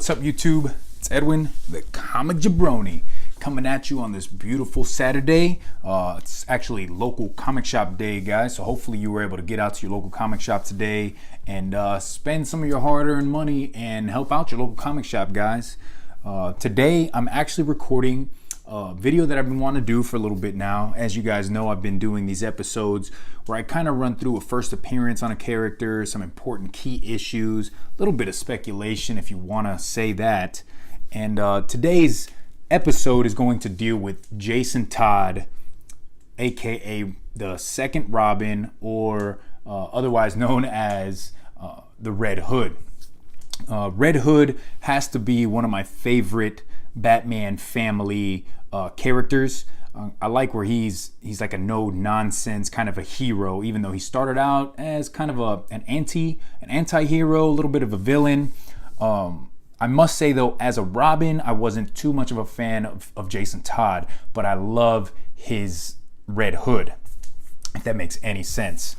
What's up, YouTube? It's Edwin, the Comic Jabroni, coming at you on this beautiful Saturday. It's actually local comic shop day, guys, so hopefully you were able to get out to your local comic shop today and spend some of your hard-earned money and help out your local comic shop, guys. Today, I'm actually recording a video that I've been wanting to do for a little bit now. As you guys know, I've been doing these episodes where I kind of run through a first appearance on a character, some important key issues, a little bit of speculation if you want to say that. And today's episode is going to deal with Jason Todd, aka the Second Robin, or otherwise known as the Red Hood. Red Hood has to be one of my favorite Batman family characters. I like where he's like a no-nonsense kind of a hero, even though he started out as kind of an anti-hero, a little bit of a villain. I must say though, as a Robin, I wasn't too much of a fan of Jason Todd, but I love his Red Hood, if that makes any sense.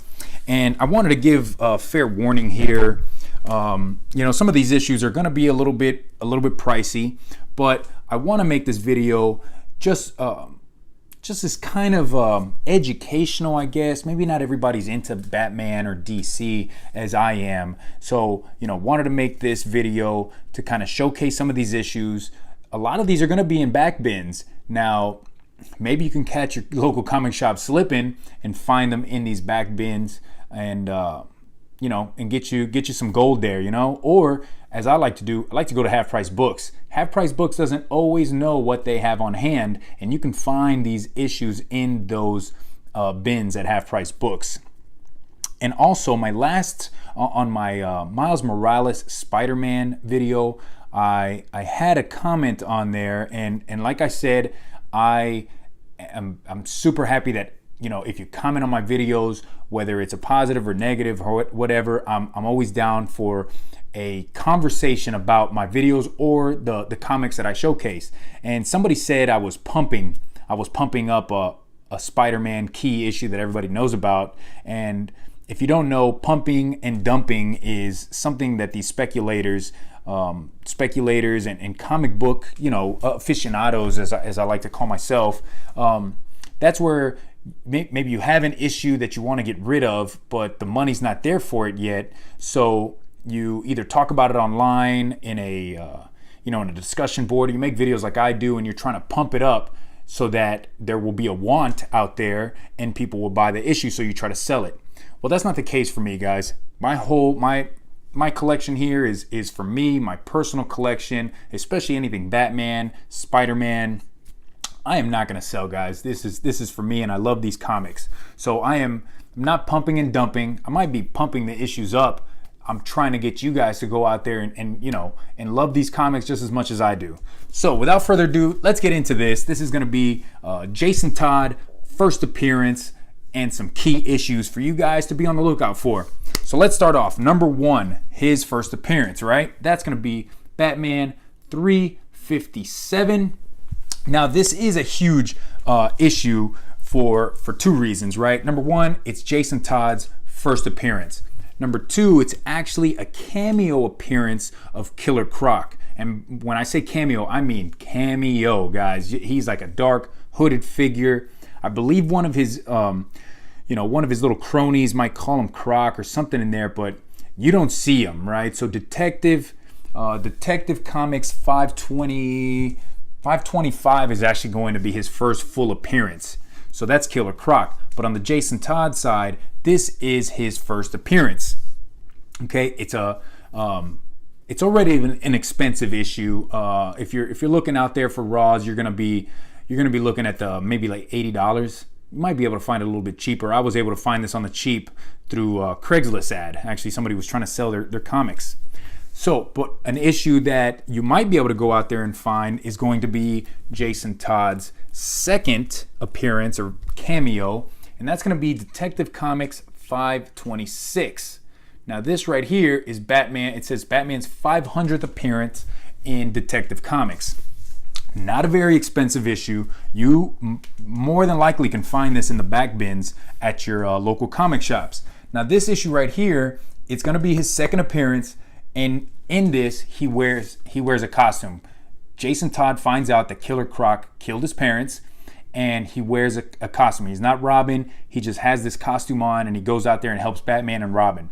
And I wanted to give a fair warning here. Some of these issues are going to be a little bit pricey, but I want to make this video just as kind of educational, I guess. Maybe not everybody's into Batman or DC as I am, so wanted to make this video to kind of showcase some of these issues. A lot of these are going to be in back bins. Now, maybe you can catch your local comic shop slipping and find them in these back bins, and and get you some gold there, or as I like to do, I like to go to Half Price Books. Half Price Books doesn't always know what they have on hand, and you can find these issues in those bins at Half Price Books. And also, my last on my Miles Morales Spider-Man video, I had a comment on there, and like I said, I'm super happy that if you comment on my videos, whether it's a positive or negative or whatever, I'm always down for a conversation about my videos or the comics that I showcase. And somebody said I was pumping up a Spider-Man key issue that everybody knows about. And if you don't know, pumping and dumping is something that these speculators and comic book aficionados, as I like to call myself, that's where maybe you have an issue that you want to get rid of, but the money's not there for it yet. So you either talk about it online in a in a discussion board, or you make videos like I do, and you're trying to pump it up so that there will be a want out there and people will buy the issue, so you try to sell it. Well, that's not the case for me, guys. My collection here is for me, my personal collection, especially anything Batman, Spider-Man. I am not going to sell, guys. This is for me, and I love these comics. So I'm not pumping and dumping. I might be pumping the issues up. I'm trying to get you guys to go out there and love these comics just as much as I do. So without further ado, let's get into this. This is going to be Jason Todd, first appearance, and some key issues for you guys to be on the lookout for. So let's start off. Number 1, his first appearance, right? That's going to be Batman 357. Now, this is a huge issue for 2 reasons, right? Number 1, it's Jason Todd's first appearance. Number 2, it's actually a cameo appearance of Killer Croc. And when I say cameo, I mean cameo, guys. He's like a dark, hooded figure. I believe one of his little cronies might call him Croc or something in there, but you don't see him, right? So Detective Comics 525 is actually going to be his first full appearance. So that's Killer Croc. But on the Jason Todd side, this is his first appearance. Okay, it's already an expensive issue. If you're looking out there for Raws, you're gonna be looking at maybe like $80. You might be able to find it a little bit cheaper. I was able to find this on the cheap through a Craigslist ad. Actually, somebody was trying to sell their comics. So, but an issue that you might be able to go out there and find is going to be Jason Todd's second appearance or cameo, and that's going to be Detective Comics 526. Now, this right here is Batman. It says Batman's 500th appearance in Detective Comics. Not a very expensive issue. You more than likely can find this in the back bins at your local comic shops. Now, this issue right here, it's going to be his second appearance. And in this, he wears a costume. Jason Todd finds out that Killer Croc killed his parents, and he wears a costume. He's not Robin. He just has this costume on, and he goes out there and helps Batman and Robin.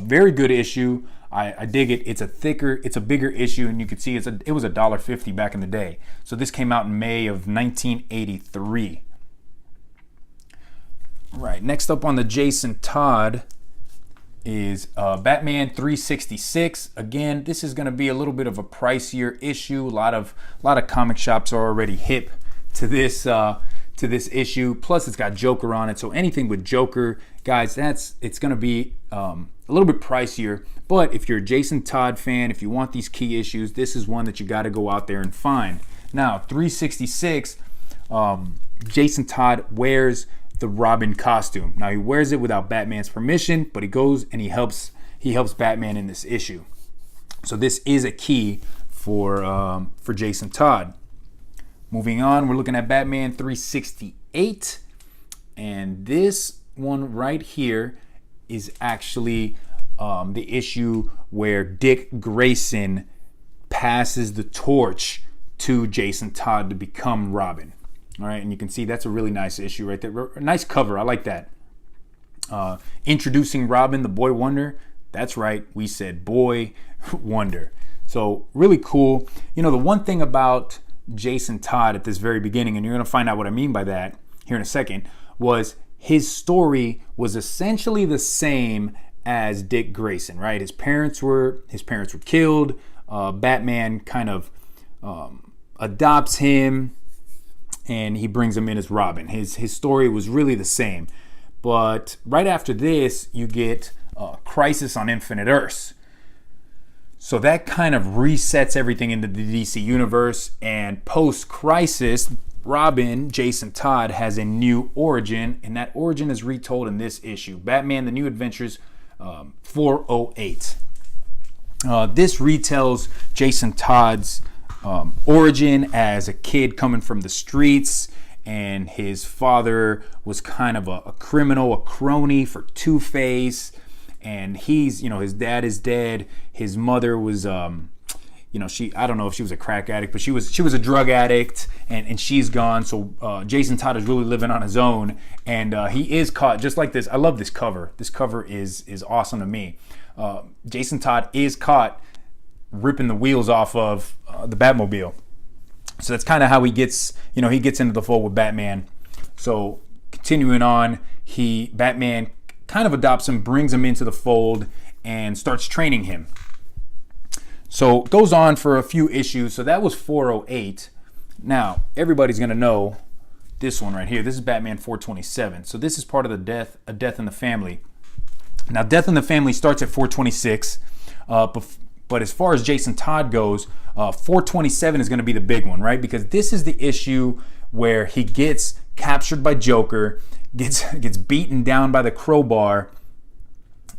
Very good issue. I dig it. It's a bigger issue, and you can see it was $1.50 back in the day. So this came out in May of 1983. Right, next up on the Jason Todd is Batman 366. Again, this is going to be a little bit of a pricier issue. A lot of comic shops are already hip to this issue. Plus, it's got Joker on it, so anything with Joker, guys, it's going to be a little bit pricier. But if you're a Jason Todd fan, if you want these key issues, this is one that you got to go out there and find. Now, 366, Jason Todd wears the Robin costume. Now he wears it without Batman's permission, but he goes and he helps Batman in this issue. So this is a key for Jason Todd. Moving on, we're looking at Batman 368, and this one right here is actually the issue where Dick Grayson passes the torch to Jason Todd to become Robin. All right, and you can see that's a really nice issue right there. Nice cover, I like that. Introducing Robin, the Boy Wonder. That's right, we said Boy Wonder. So really cool. You know, the one thing about Jason Todd at this very beginning, and you're gonna find out what I mean by that here in a second, was his story was essentially the same as Dick Grayson, right? His parents were killed. Batman kind of adopts him, and he brings him in as Robin. His story was really the same. But right after this, you get Crisis on Infinite Earths. So that kind of resets everything into the DC universe. And post-Crisis, Robin, Jason Todd, has a new origin, and that origin is retold in this issue. Batman, The New Adventures 408. This retells Jason Todd's origin as a kid coming from the streets, and his father was kind of a criminal, a crony for Two-Face, and his dad is dead. His mother was I don't know if she was a crack addict, but she was a drug addict, and she's gone. So Jason Todd is really living on his own, and he is caught just like this. I love this cover. This cover is awesome to me. Jason Todd is caught ripping the wheels off of the Batmobile. So that's kind of how he gets into the fold with Batman. So continuing on, Batman kind of adopts him, brings him into the fold, and starts training him. So it goes on for a few issues. So that was 408. Now, everybody's going to know this one right here. This is Batman 427. So this is part of A Death in the Family. Now, Death in the Family starts at 426. But as far as Jason Todd goes, 427 is going to be the big one, right? Because this is the issue where he gets captured by Joker, gets beaten down by the crowbar,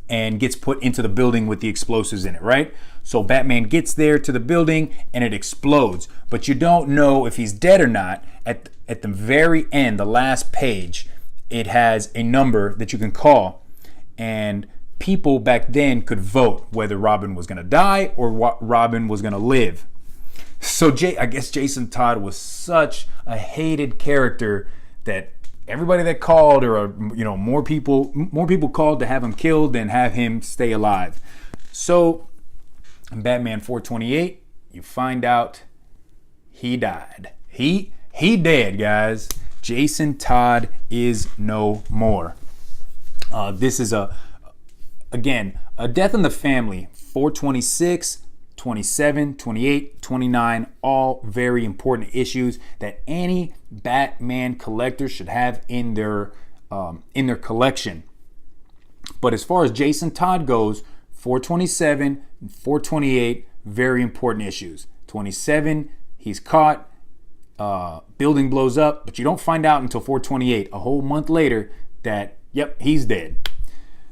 and gets put into the building with the explosives in it, right? So Batman gets there to the building and it explodes. But you don't know if he's dead or not. At the very end, the last page, it has a number that you can call. And people back then could vote whether Robin was going to die or Robin was going to live. So I guess Jason Todd was such a hated character that everybody that called, or more people called to have him killed than have him stay alive. So in Batman 428, you find out he died. He dead, guys. Jason Todd is no more. This is again, A Death in the Family, 426, 27, 28, 29, all very important issues that any Batman collector should have in their collection. But as far as Jason Todd goes, 427 and 428, very important issues. 27, he's caught, building blows up, but you don't find out until 428, a whole month later, that, yep, he's dead.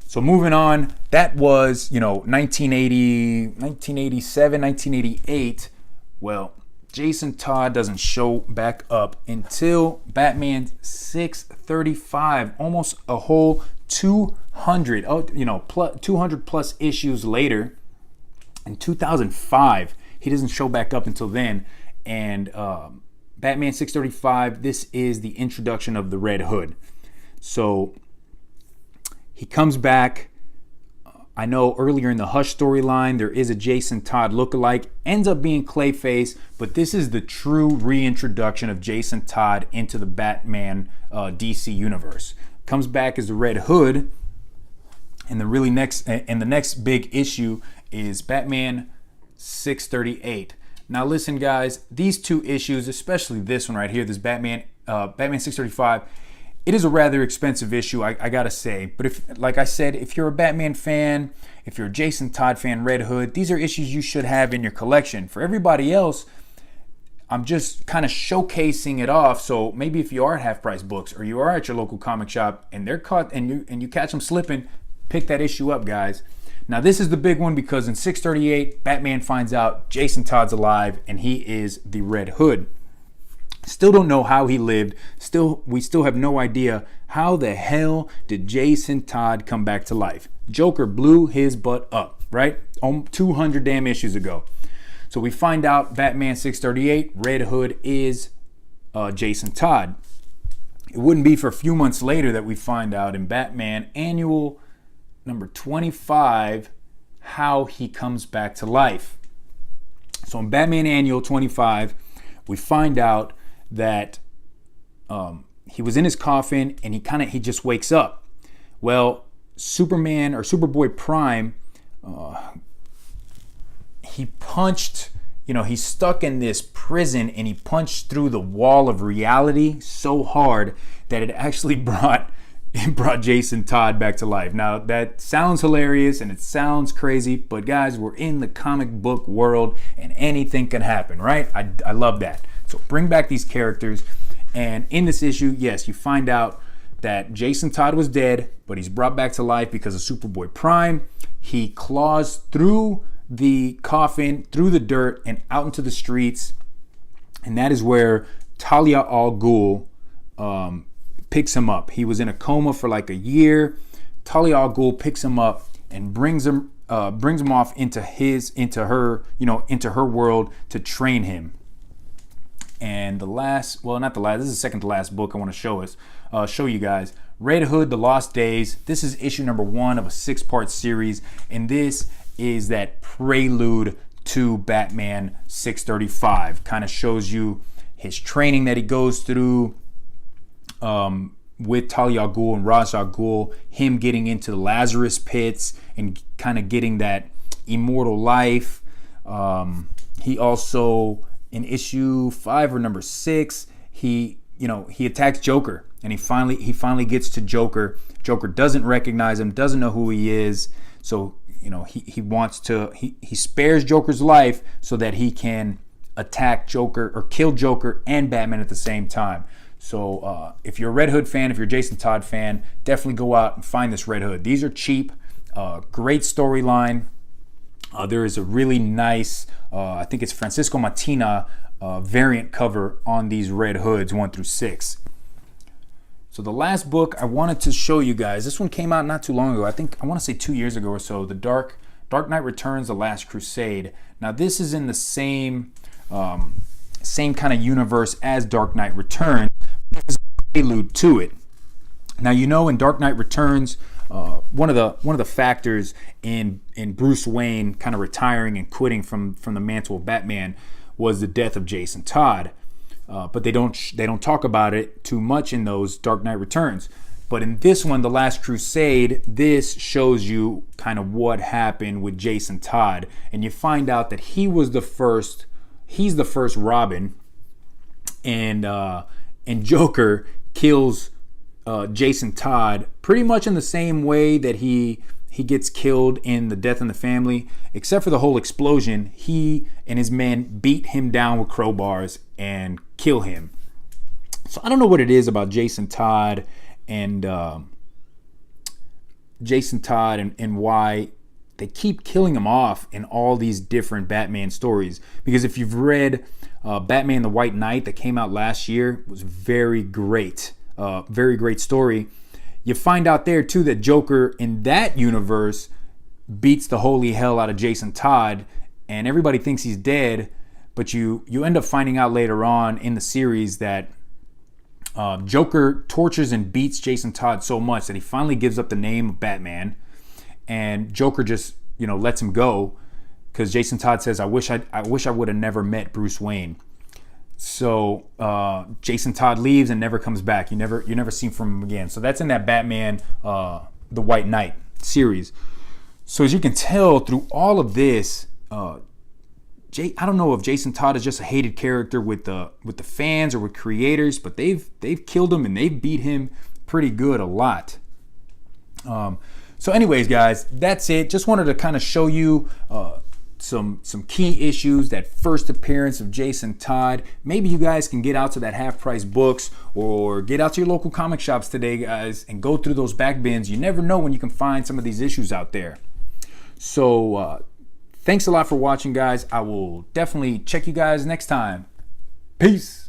So moving on, that was, 1980, 1987, 1988. Well, Jason Todd doesn't show back up until Batman 635, almost a whole 200 plus issues later. In 2005, he doesn't show back up until then. And Batman 635, this is the introduction of the Red Hood. So he comes back. I know earlier in the Hush storyline, there is a Jason Todd lookalike, ends up being Clayface, but this is the true reintroduction of Jason Todd into the Batman DC universe. Comes back as the Red Hood, and the next big issue is Batman 638. Now listen, guys, these two issues, especially this one right here, this Batman 635, it is a rather expensive issue, I gotta say. But if, like I said, if you're a Batman fan, if you're a Jason Todd fan, Red Hood, these are issues you should have in your collection. For everybody else, I'm just kind of showcasing it off. So maybe if you are at Half Price Books or you are at your local comic shop and they're caught and you catch them slipping, pick that issue up, guys. Now this is the big one because in 638, Batman finds out Jason Todd's alive and he is the Red Hood. Still don't know how he lived. We still have no idea how the hell did Jason Todd come back to life. Joker blew his butt up, right? 200 damn issues ago. So we find out Batman 638, Red Hood is Jason Todd. It wouldn't be for a few months later that we find out in Batman Annual number 25 how he comes back to life. So in Batman Annual 25, we find out that he was in his coffin and he just wakes up. Well, Superman or Superboy Prime, he punched, he's stuck in this prison and he punched through the wall of reality so hard that it actually brought Jason Todd back to life. Now that sounds hilarious and it sounds crazy, but guys, we're in the comic book world and anything can happen, right? I love that. So bring back these characters, and in this issue, yes, you find out that Jason Todd was dead, but he's brought back to life because of Superboy Prime. He claws through the coffin, through the dirt, and out into the streets, and that is where Talia al Ghul picks him up. He was in a coma for like a year. Talia al Ghul picks him up and brings him off into her world to train him. And this is the second to last book I want to show you guys. Red Hood, The Lost Days. This is issue number 1 of a 6-part series, and this is that prelude to Batman 635. Kind of shows you his training that he goes through with Talia al Ghul and Ra's al Ghul, him getting into the Lazarus pits and kind of getting that immortal life. He also, in issue 5 or number 6, he attacks Joker, and he finally gets to Joker. Joker doesn't recognize him, doesn't know who he is, so he spares Joker's life so that he can attack Joker or kill Joker and Batman at the same time. So if you're a Red Hood fan, if you're a Jason Todd fan, definitely go out and find this Red Hood. These are cheap, great storyline. There is a really nice, I think it's Francisco Matina variant cover on these Red Hoods 1 through 6. So the last book I wanted to show you guys, this one came out not too long ago. I want to say 2 years ago or so. The Dark Knight Returns, The Last Crusade. Now this is in the same kind of universe as Dark Knight Returns. This is a prelude to it. Now in Dark Knight Returns, one of the factors in Bruce Wayne kind of retiring and quitting from the mantle of Batman was the death of Jason Todd. But they don't talk about it too much in those Dark Knight Returns. But in this one, The Last Crusade, this shows you kind of what happened with Jason Todd, and you find out that he's the first Robin, and Joker kills Jason Todd pretty much in the same way that he gets killed in The Death in the Family, except for the whole explosion. He and his men beat him down with crowbars and kill him. So I don't know what it is about Jason Todd and why they keep killing him off in all these different Batman stories. Because if you've read Batman the White Knight that came out last year, it was very great story. You find out there too that Joker in that universe beats the holy hell out of Jason Todd, and everybody thinks he's dead, but you end up finding out later on in the series that Joker tortures and beats Jason Todd so much that he finally gives up the name of Batman, and Joker just, lets him go because Jason Todd says, I wish I would have never met Bruce Wayne. So Jason Todd leaves and never comes back. You never see him from him again. So that's in that Batman The White Knight series. So as you can tell through all of this, I don't know if Jason Todd is just a hated character with the fans or with creators, but they've killed him and they've beat him pretty good a lot. So anyways, guys, that's it. Just wanted to kind of show you some key issues, that first appearance of Jason Todd. Maybe you guys can get out to that Half Price Books or get out to your local comic shops today, guys, and go through those back bins. You never know when you can find some of these issues out there. So thanks a lot for watching, guys. I will definitely check you guys next time. Peace.